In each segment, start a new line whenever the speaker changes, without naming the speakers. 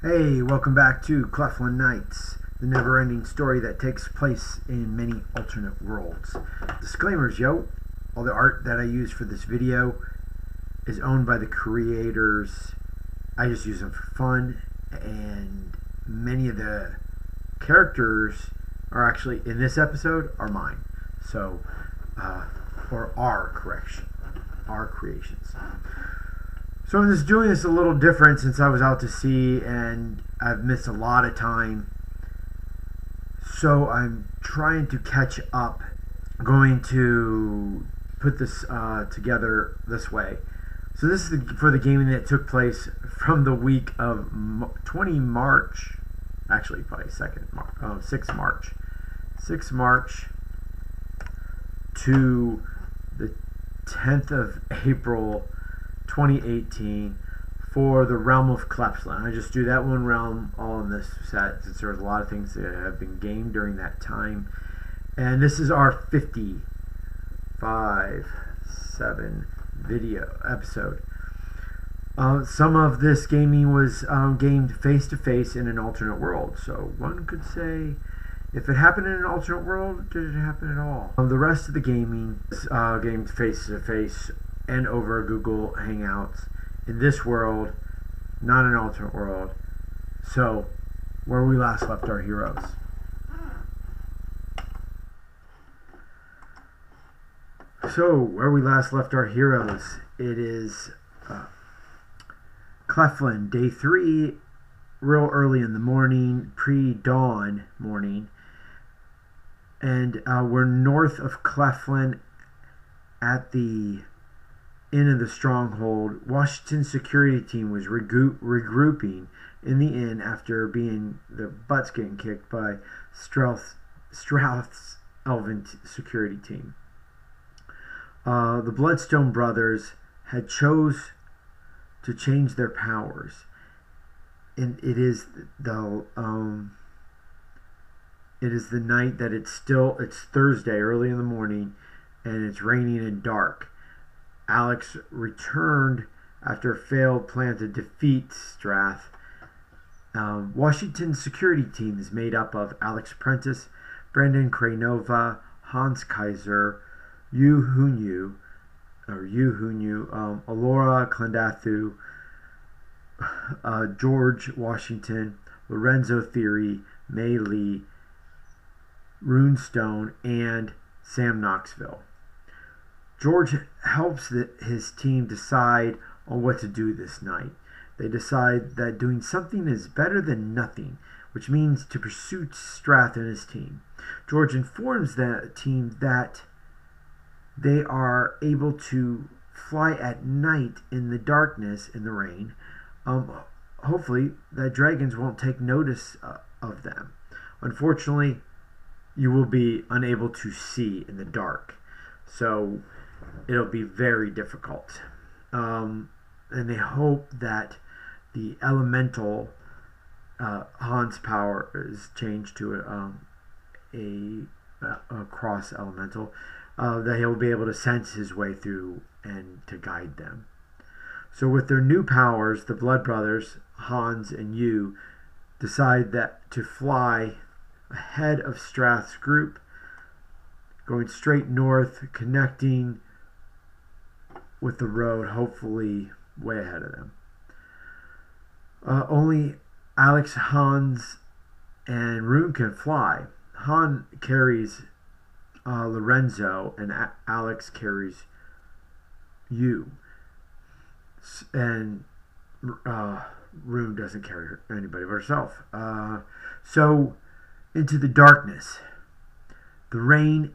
Hey, welcome back to Cleftlan Nights, the never-ending story that takes place in many alternate worlds. Disclaimers, yo. All the art that I use for this video is owned by the creators. I just use them for fun, and many of the characters are actually, in this episode, are mine. So, or our creations. So I'm just doing this a little different since I was out to sea and I've missed a lot of time. So I'm trying to catch up. I'm going to put this together this way. So this is for the gaming that took place from the week of 20 March, actually probably 6 March. 6 March to the 10th of April 2018 for the realm of Cleftlan. I just do that one realm all in this set since there's a lot of things that have been gamed during that time. And this is our 55-7 video episode. Some of this gaming was gamed face to face in an alternate world. So one could say, if it happened in an alternate world, did it happen at all? The rest of the gaming is gamed face to face and over Google Hangouts in this world, not an alternate world. So, where we last left our heroes. So, where we last left our heroes, it is Cleftlan, day 3, real early in the morning, pre-dawn morning. And we're north of Cleftlan at the inn of the stronghold. Washington's security team was regrouping in the inn after their butts getting kicked by Strath's Elven security team. The Bloodstone brothers had chose to change their powers, and it is the night that it's Thursday early in the morning, and it's raining and dark. Alex returned after a failed plan to defeat Strath. Washington's security team is made up of Alex Prentiss, Brendan Cranova, Hans Kaiser, Yu Hunyu, Alora Clendathu, George Washington, Lorenzo Theory, May Lee, Runestone, and Sam Knoxville. George helps his team decide on what to do this night. They decide that doing something is better than nothing, which means to pursue Strath and his team. George informs the team that they are able to fly at night in the darkness, in the rain. Hopefully, the dragons won't take notice of them. Unfortunately, you will be unable to see in the dark. So it'll be very difficult. And they hope that the elemental Hans power is changed to a cross elemental, that he'll be able to sense his way through and to guide them. So with their new powers, the Blood Brothers, Hans and Yu, decide that to fly ahead of Strath's group, going straight north, connecting with the road, hopefully way ahead of them. Only Alex, Hans, and Rune can fly. Han carries Lorenzo, and Alex carries Yu. And Rune doesn't carry anybody but herself. So, into the darkness. The rain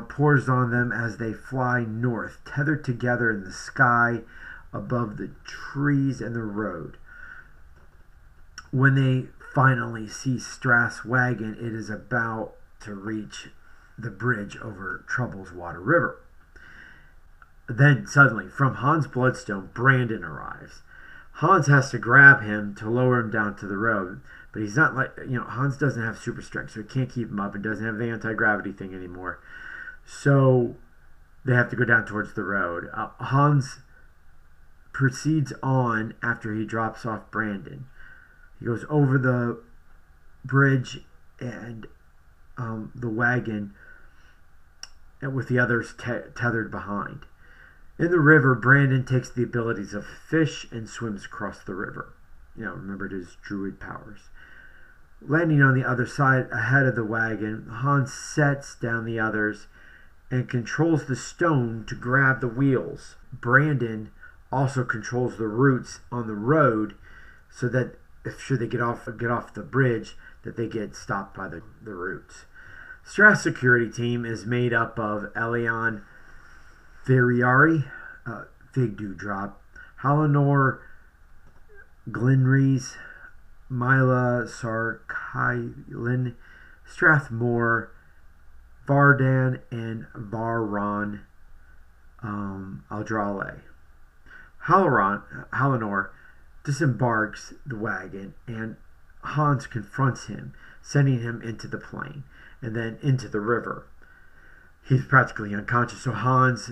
pours on them as they fly north, tethered together in the sky above the trees and the road. When they finally see Strath's wagon, it is about to reach the bridge over Trouble's Water River. Then suddenly, from Hans' Bloodstone, Brandon arrives. Hans has to grab him to lower him down to the road, but he's not Hans doesn't have super strength, so he can't keep him up and doesn't have the anti-gravity thing anymore. So they have to go down towards the road. Hans proceeds on after he drops off Brandon. He goes over the bridge and the wagon, and with the others tethered behind. In the river, Brandon takes the abilities of fish and swims across the river. Remembered his druid powers. Landing on the other side ahead of the wagon, Hans sets down the others and controls the stone to grab the wheels. Brandon also controls the roots on the road so that if should they get off the bridge, that they get stopped by the roots. Strath's security team is made up of Elion Veriari, Fig Dewdrop, Halinor Glenrees, Mila Sarkailin, Strathmore, Vardan, and Varron Aldrale. Halinor disembarks the wagon, and Hans confronts him, sending him into the plain and then into the river. He's practically unconscious, so Hans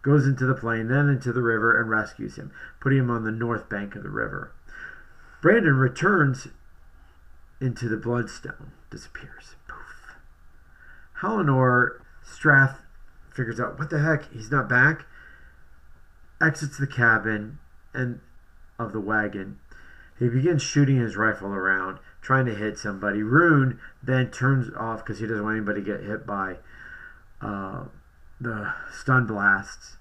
goes into the plain, then into the river, and rescues him, putting him on the north bank of the river. Brandon returns into the bloodstone, disappears. Poof. Halinor Strath figures out, what the heck, he's not back, exits the cabin and of the wagon. He begins shooting his rifle around, trying to hit somebody. Rune then turns off because he doesn't want anybody to get hit by the stun blasts.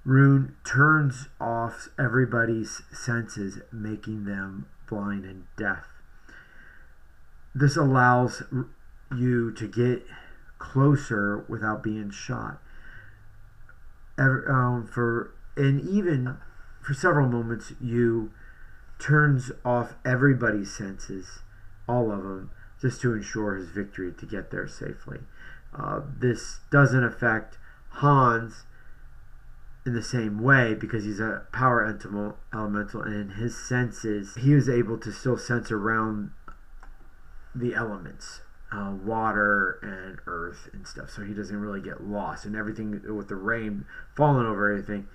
Rune turns off everybody's senses, making them blind and deaf. This allows you to get closer without being shot. Even for several moments, you turns off everybody's senses, all of them, just to ensure his victory to get there safely. This doesn't affect Hans in the same way because he's a power elemental, and in his senses he was able to still sense around the elements, water and earth and stuff, so he doesn't really get lost. And everything with the rain falling over everything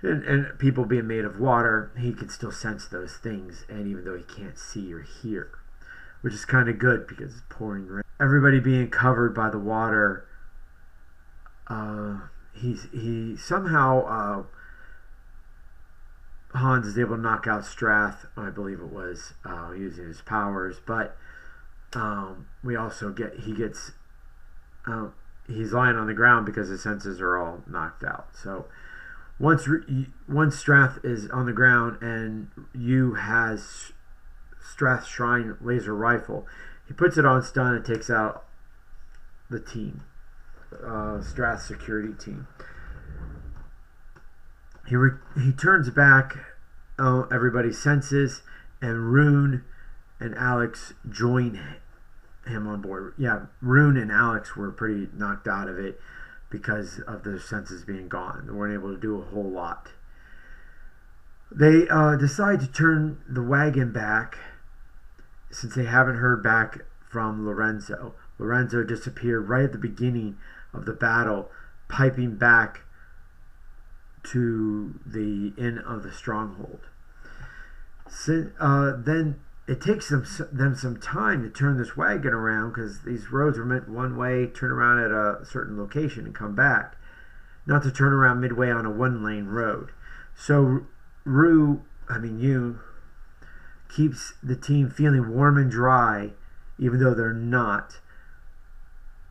and people being made of water, he can still sense those things, and even though he can't see or hear, which is kind of good because it's pouring rain. Everybody being covered by the water, he somehow Hans is able to knock out Strath, I believe it was, using his powers, but we also he's lying on the ground because his senses are all knocked out. So once Strath is on the ground and Yu has Strath's Shrine laser rifle, he puts it on stun and takes out the team, Strath's security team. He turns back everybody's senses, and Rune and Alex join him on board. Yeah, Rune and Alex were pretty knocked out of it because of their senses being gone. They weren't able to do a whole lot. They decide to turn the wagon back since they haven't heard back from Lorenzo. Lorenzo disappeared right at the beginning of the battle, piping back to the inn of the stronghold. Then it takes them some time to turn this wagon around because these roads were meant one way, turn around at a certain location and come back, not to turn around midway on a one-lane road. So Yu keeps the team feeling warm and dry, even though they're not.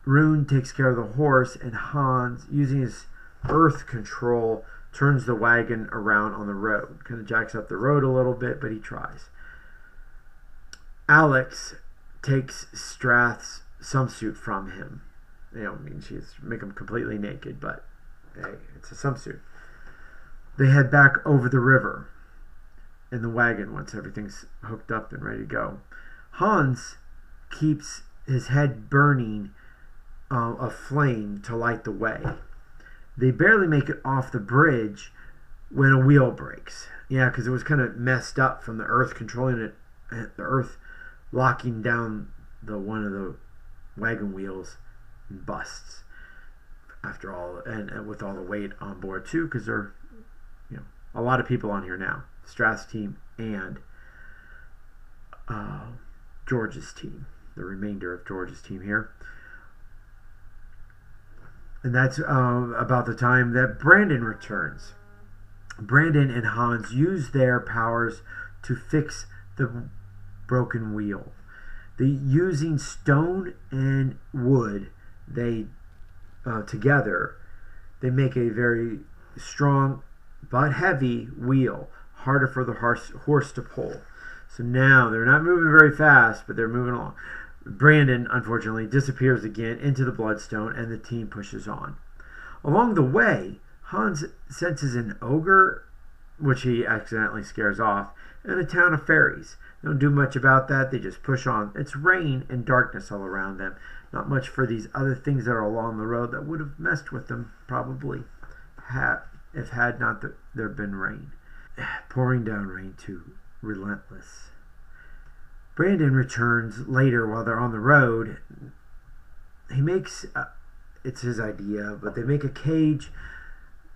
Rune takes care of the horse, and Hans, using his earth control, turns the wagon around on the road. Kind of jacks up the road a little bit, but he tries. Alex takes Strath's swimsuit from him. She's make him completely naked, but hey, it's a swimsuit. They head back over the river in the wagon once everything's hooked up and ready to go. Hans keeps his head burning a flame to light the way. They barely make it off the bridge when a wheel breaks. Yeah, because it was kind of messed up from the earth controlling it, the earth locking down one of the wagon wheels, and busts after all, and with all the weight on board too, because they're a lot of people on here now. Strath's team and George's team. The remainder of George's team here. And that's about the time that Brandon returns. Brandon and Hans use their powers to fix the broken wheel. Using stone and wood, they together, they make a very strong but heavy wheel, harder for the horse to pull. So now they're not moving very fast, but they're moving along. Brandon, unfortunately, disappears again into the bloodstone, and the team pushes on. Along the way, Hans senses an ogre, which he accidentally scares off, and a town of fairies. They don't do much about that. They just push on. It's rain and darkness all around them. Not much for these other things that are along the road that would have messed with them, probably, if had not there been rain. Pouring down rain, too. Relentless. Brandon returns later while they're on the road. He makes, it's his idea, but they make a cage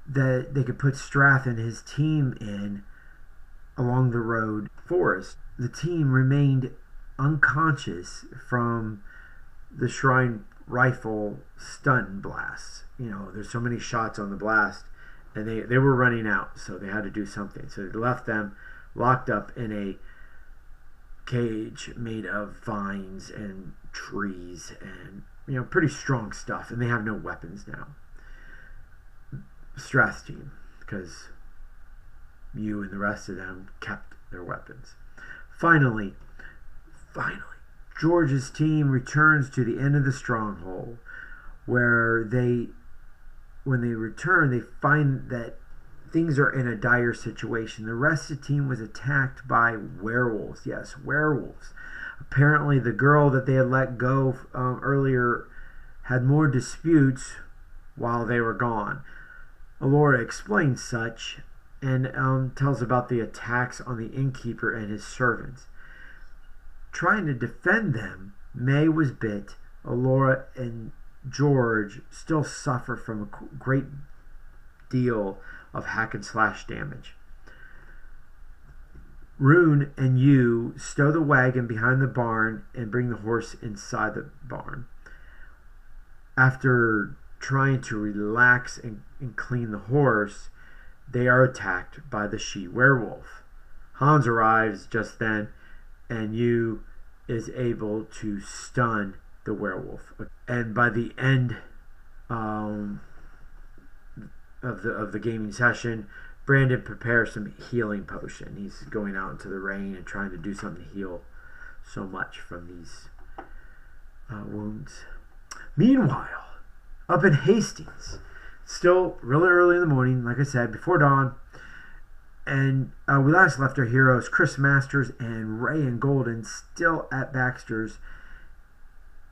that they could put Strath and his team in along the road forest. The team remained unconscious from the shrine rifle stun blasts. You know, there's so many shots on the blast, and they were running out, so they had to do something. So they left them locked up in a cage made of vines and trees and, you know, pretty strong stuff, and they have no weapons now. Strath's team, because you and the rest of them kept their weapons. Finally, George's team returns to the end of the stronghold, where when they return, they find that things are in a dire situation. The rest of the team was attacked by werewolves. Yes, werewolves. Apparently, the girl that they had let go earlier had more disputes while they were gone. Alora explains such and tells about the attacks on the innkeeper and his servants. Trying to defend them, May was bit. Alora and George still suffer from a great deal of hack and slash damage. Rune and you stow the wagon behind the barn and bring the horse inside the barn. After trying to relax and clean the horse, they are attacked by the she-werewolf. Hans arrives just then, and you is able to stun the werewolf. And by the end of the gaming session, Brandon prepares some healing potion. He's going out into the rain and trying to do something to heal so much from these wounds. Meanwhile, up in Hastings, still really early in the morning, like I said, before dawn, and we last left our heroes, Chris Masters and Ray and Golden, still at Baxter's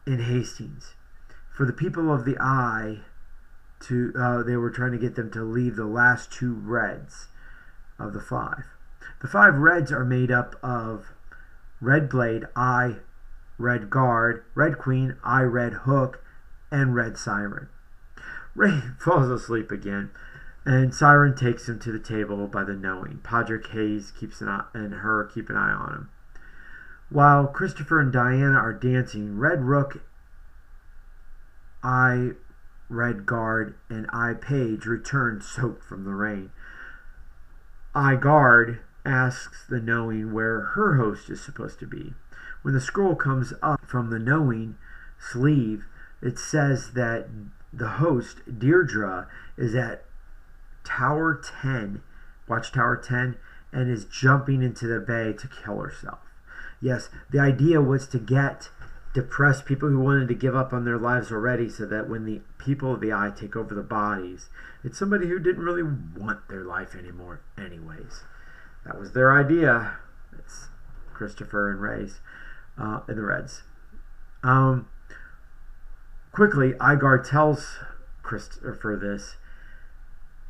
in Hastings. For the people of the Eye, they were trying to get them to leave the last two Reds of the five. The five Reds are made up of Red Blade, Eye, Red Guard, Red Queen, Eye, Red Hook, and Red Siren. Ray falls asleep again, and Siren takes him to the table by the knowing. Podrick Hayes keeps an eye on him. While Christopher and Diana are dancing, Red Rook, Eye, Red Guard, and Eye Page return soaked from the rain. Eye Guard asks the knowing where her host is supposed to be. When the scroll comes up from the knowing sleeve, it says that the host, Deirdre, is at Tower 10, Watchtower 10, and is jumping into the bay to kill herself. Yes, the idea was to get depressed people who wanted to give up on their lives already, so that when the people of the Eye take over the bodies, it's somebody who didn't really want their life anymore anyways. That was their idea. It's Christopher and Ray's and the Reds. Quickly, Igar tells Christopher this.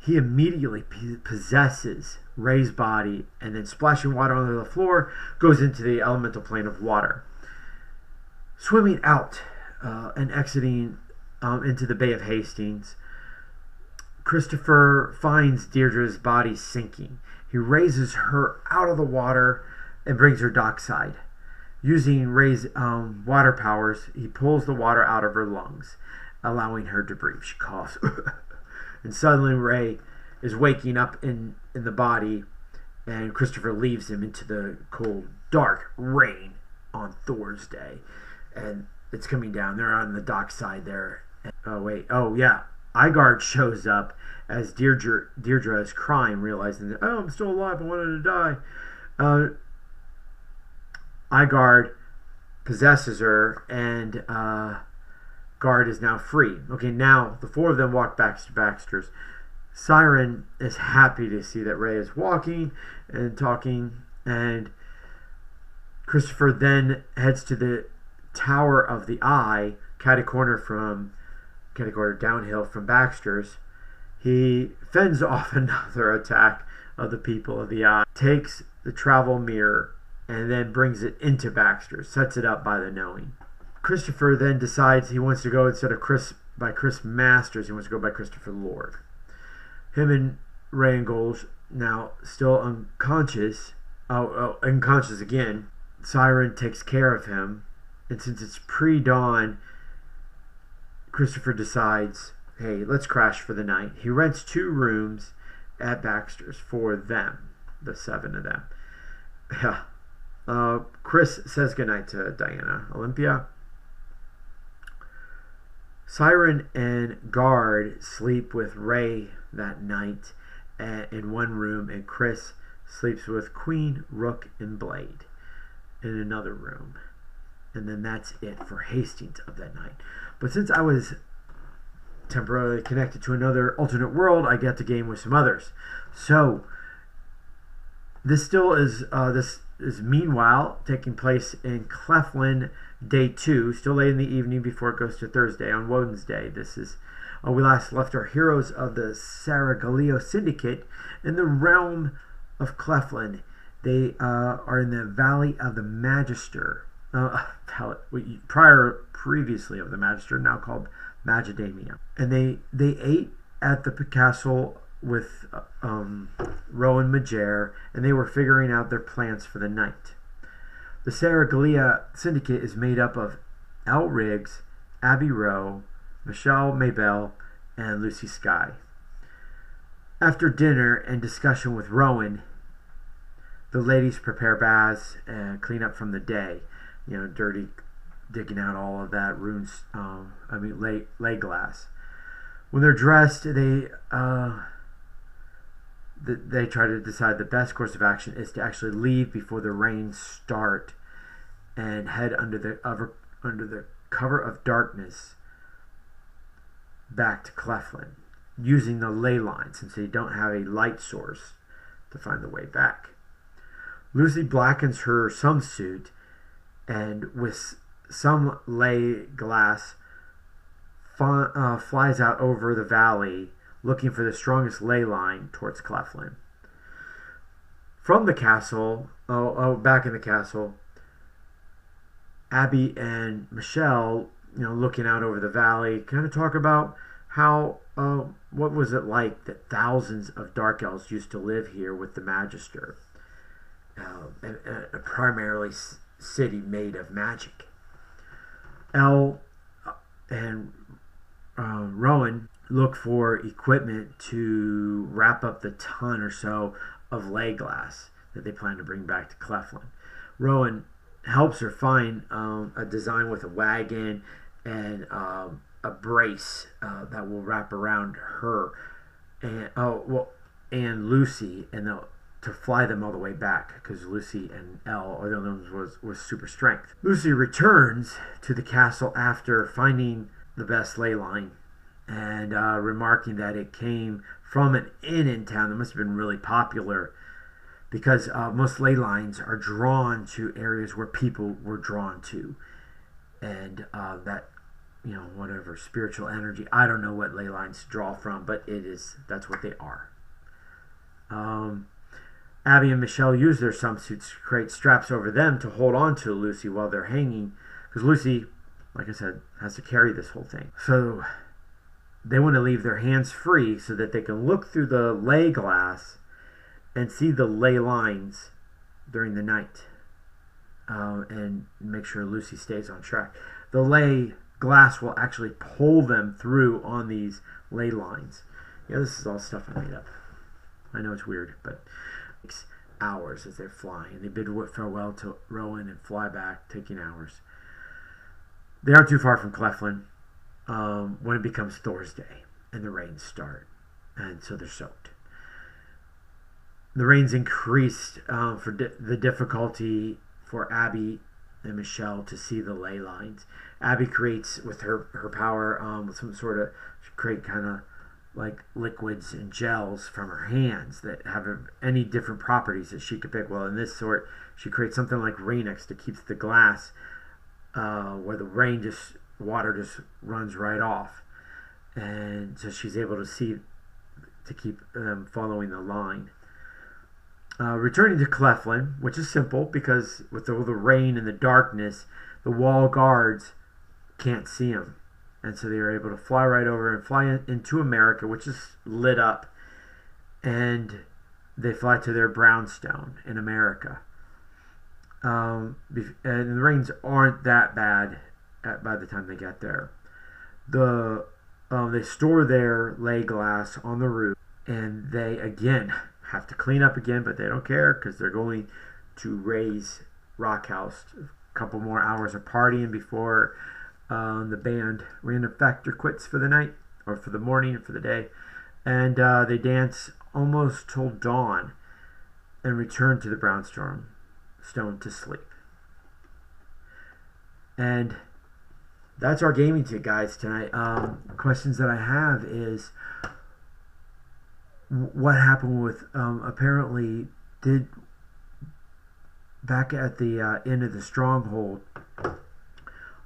He immediately possesses Ray's body, and then splashing water onto the floor, goes into the elemental plane of water. Swimming out and exiting into the Bay of Hastings, Christopher finds Deirdre's body sinking. He raises her out of the water and brings her dockside. Using Ray's water powers, he pulls the water out of her lungs, allowing her to breathe. She coughs. And suddenly Ray is waking up in the body, and Christopher leaves him into the cold, dark rain on Thor's Day. And it's coming down. They're on the dockside there. Igard shows up as Deirdre is crying, realizing that, I'm still alive, I wanted to die. Igard possesses her, and Guard is now free. Okay, now the four of them walk back to Baxter's. Siren is happy to see that Ray is walking and talking, and Christopher then heads to the Tower of the Eye, catty corner downhill from Baxter's. He fends off another attack of the people of the Eye, takes the travel mirror, and then brings it into Baxter's, sets it up by the knowing. Christopher then decides he wants to go, instead of Chris Masters, he wants to go by Christopher Lord. Him and Ray and Golge, now still unconscious, unconscious again. Siren takes care of him, and since it's pre-dawn, Christopher decides, hey, let's crash for the night. He rents 2 rooms at Baxter's for them, the 7 of them. Yeah. Chris says goodnight to Diana. Olympia. Siren and Guard sleep with Ray that night in one room, and Chris sleeps with Queen, Rook, and Blade in another room. And then that's it for Hastings of that night. But since I was temporarily connected to another alternate world, I get to game with some others. So this still is meanwhile taking place in Cleftlan, day 2, still late in the evening before it goes to Thursday on Woden's Day. This is we last left our heroes of the Sare Glio Syndicate in the realm of Cleftlan. They are in the Valley of the Magister, previously of the Magister, now called Magadamia. And they ate at the castle with Rowan Majer, and they were figuring out their plans for the night. The Sare Glio Syndicate is made up of Elle Riggs, Abby Rowe, Michelle Maybell, and Lucy Skye. After dinner and discussion with Rowan, the ladies prepare baths and clean up from the day. Dirty, digging out all of that runes, lay glass. When they're dressed, they try to decide the best course of action is to actually leave before the rains start and head under the cover of darkness back to Cleftlan, using the ley line since they don't have a light source to find the way back. Lucy blackens her swimsuit and with some ley glass flies out over the valley looking for the strongest ley line towards Cleftlan. From the castle, back in the castle, Abby and Michelle, looking out over the valley, kind of talk about how, what was it like that thousands of Dark Elves used to live here with the Magister, a primarily city made of magic. Elle and Rowan look for equipment to wrap up the ton or so of ley glass that they plan to bring back to Cleftlan. Rowan helps her find a design with a wagon and a brace that will wrap around her and Lucy, and to fly them all the way back, because Lucy and Elle are the only ones was super strength. Lucy returns to the castle after finding the best ley line and remarking that it came from an inn in town that must have been really popular, because most ley lines are drawn to areas where people were drawn to, and that, whatever spiritual energy, I don't know what ley lines draw from, but that's what they are. Abby and Michelle use their swimsuits to create straps over them to hold on to Lucy while they're hanging, because Lucy, like I said, has to carry this whole thing. So they want to leave their hands free so that they can look through the ley glass and see the ley lines during the night, and make sure Lucy stays on track. The ley glass will actually pull them through on these ley lines. Yeah, this is all stuff I made up. I know it's weird, but it takes hours as they're flying. They bid farewell to Rowan and fly back, taking hours. They aren't too far from Cleftlan when it becomes Thursday and the rains start, and so they're soaked. The rains increased for the difficulty for Abby and Michelle to see the ley lines. Abby creates with her power some sort of, create kind of like liquids and gels from her hands that have any different properties that she could pick. Well, in this sort, she creates something like Rain-X that keeps the glass where the water just runs right off, and so she's able to see, to keep them following the line. Returning to Cleftlan, which is simple because with all the rain and the darkness, the wall guards can't see them. And so they are able to fly right over and fly into America, which is lit up. And they fly to their brownstone in America. And the rains aren't that bad by the time they get there. They store their ley glass on the roof. And they, again, have to clean up again, but they don't care because they're going to raise Rock House. A couple more hours of partying before the band Random Factor quits for the night, or for the morning, or for the day. And they dance almost till dawn and return to the brownstone to sleep. And that's our gaming tip, guys, tonight. Questions that I have is, what happened with apparently did back at the end of the stronghold,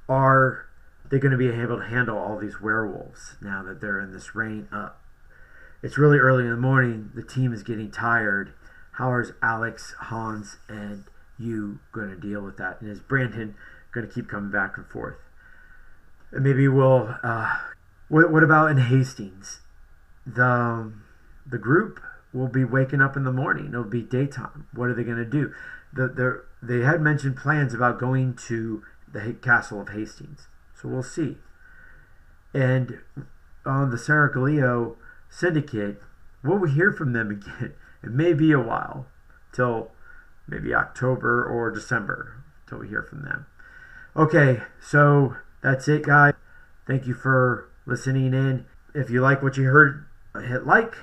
are they going to be able to handle all these werewolves now that they're in this rain up? It's really early in the morning. The team is getting tired. How is Alex, Hans, and you going to deal with that? And is Brandon going to keep coming back and forth? And maybe we'll what about in Hastings? The group will be waking up in the morning. It'll be daytime. What are they going to do? They had mentioned plans about going to the castle of Hastings. So we'll see. And on the Sare Glio Syndicate, will we hear from them again? It may be a while, till maybe October or December, till we hear from them. Okay, so that's it, guys. Thank you for listening in. If you like what you heard, hit like.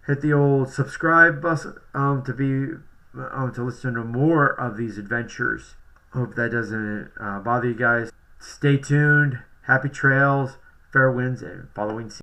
Hit the old subscribe button to listen to more of these adventures. Hope that doesn't bother you guys. Stay tuned. Happy trails, fair winds, and following seasons.